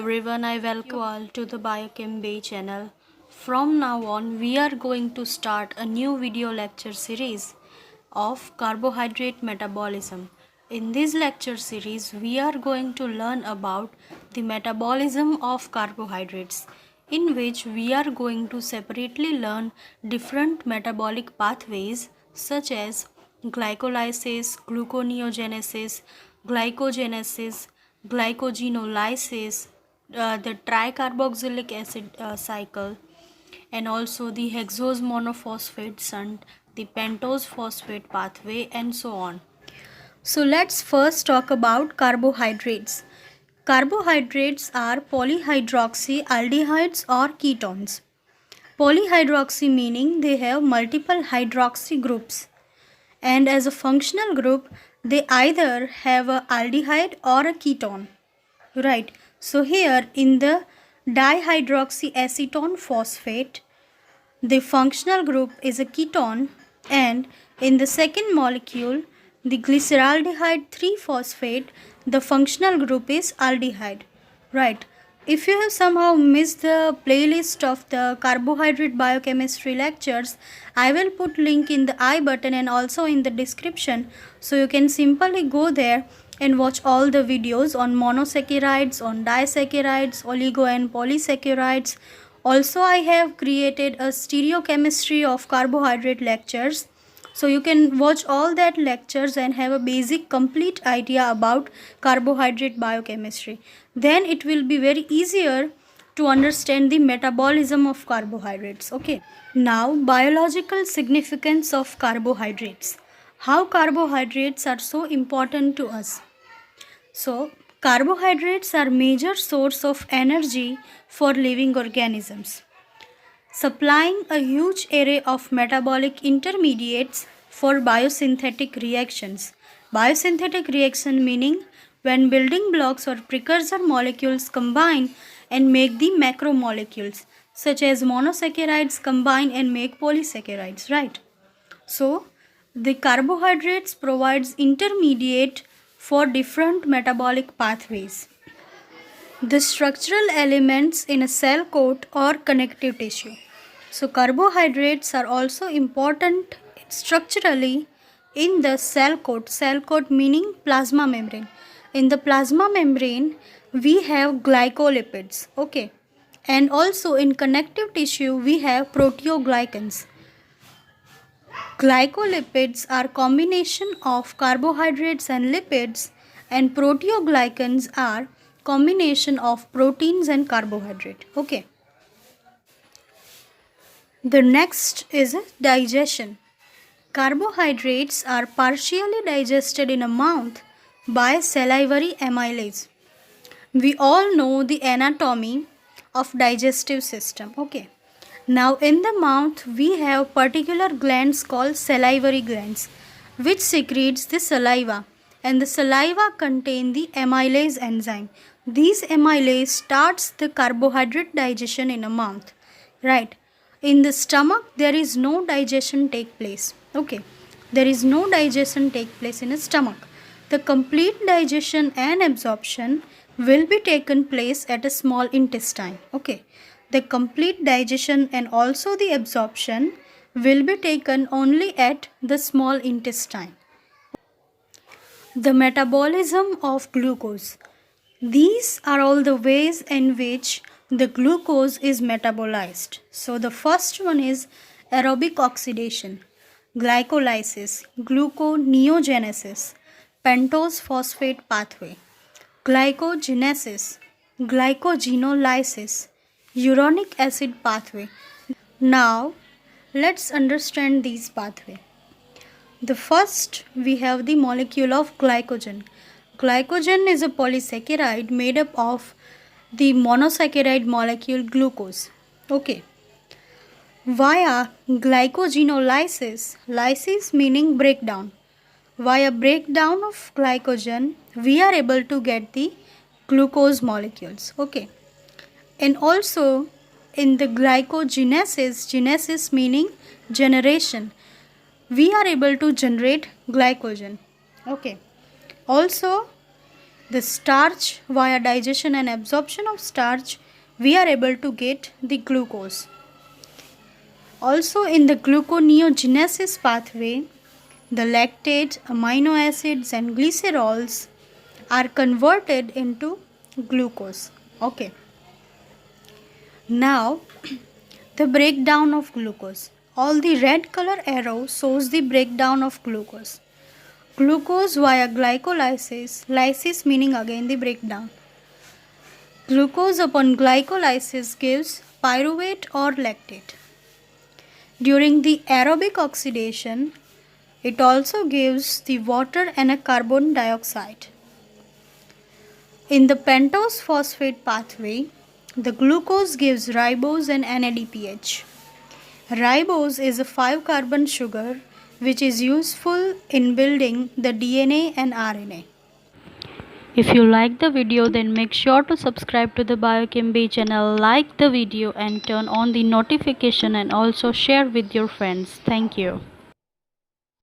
everyone, I welcome you all to the Biochem Bay channel. From now on, we are going to start a new video lecture series of carbohydrate metabolism. In this lecture series, we are going to learn about the metabolism of carbohydrates, in which we are going to separately learn different metabolic pathways such as glycolysis, gluconeogenesis, glycogenesis, glycogenolysis, the tricarboxylic acid cycle, and also the hexose monophosphate shunt, the pentose phosphate pathway, and so on. So let's first talk about carbohydrates. Carbohydrates are polyhydroxyaldehydes or ketones. Polyhydroxy meaning they have multiple hydroxy groups, and as a functional group they either have a aldehyde or a ketone, right? So here in the dihydroxyacetone phosphate, the functional group is a ketone, and in the second molecule, the glyceraldehyde 3 phosphate, the functional group is aldehyde, right? If you have somehow missed the playlist of the carbohydrate biochemistry lectures, I will put link in the I button and also in the description, so you can simply go there and watch all the videos on monosaccharides, on disaccharides, oligo and polysaccharides. Also, I have created a stereochemistry of carbohydrate lectures, so you can watch all that lectures and have a basic complete idea about carbohydrate biochemistry. Then it will be very easier to understand the metabolism of carbohydrates. Okay. Now, biological significance of carbohydrates. How carbohydrates are so important to us. So, carbohydrates are major source of energy for living organisms, supplying a huge array of metabolic intermediates for biosynthetic reactions. Biosynthetic reaction meaning when building blocks or precursor molecules combine and make the macromolecules, such as monosaccharides combine and make polysaccharides, right? So, the carbohydrates provides intermediate for different metabolic pathways. The structural elements in a cell coat or connective tissue. So carbohydrates are also important structurally in the cell coat meaning plasma membrane. In the plasma membrane, we have glycolipids, okay, and also in connective tissue we have proteoglycans. Glycolipids are combination of carbohydrates and lipids, and proteoglycans are combination of proteins and carbohydrate. Okay. The next is digestion. Carbohydrates are partially digested in a mouth by salivary amylase. We all know the anatomy of digestive system. Okay. Now in the mouth we have particular glands called salivary glands, which secretes the saliva, and the saliva contain the amylase enzyme. These amylase starts the carbohydrate digestion in a mouth, right? In the stomach there is no digestion take place. Okay, there is no digestion take place in a stomach. The complete digestion and absorption will be taken place at a small intestine. Okay, the complete digestion and also the absorption will be taken only at the small intestine. The metabolism of glucose. These are all the ways in which the glucose is metabolized. So the first one is aerobic oxidation, glycolysis, gluconeogenesis, pentose phosphate pathway, glycogenesis, glycogenolysis, uronic acid pathway. Now let's understand these pathways. The first we have the molecule of glycogen. Glycogen is a polysaccharide made up of the monosaccharide molecule glucose. Okay. Via glycogenolysis, lysis meaning breakdown. Via breakdown of glycogen, we are able to get the glucose molecules. Okay. And also in the glycogenesis, genesis meaning generation, we are able to generate glycogen. Okay. Also the starch via digestion and absorption of starch, we are able to get the glucose. Also in the gluconeogenesis pathway, the lactate, amino acids and glycerols are converted into glucose. Okay. Now the breakdown of glucose. All the red color arrow shows the breakdown of glucose. Glucose via glycolysis, lysis meaning again the breakdown. Glucose upon glycolysis gives pyruvate or lactate. During the aerobic oxidation, it also gives the water and a carbon dioxide. In the pentose phosphate pathway, the glucose gives ribose and NADPH. Ribose is a 5-carbon sugar which is useful in building the DNA and RNA. If you like the video, then make sure to subscribe to the Biochem Bee channel, like the video and turn on the notification and also share with your friends. Thank you.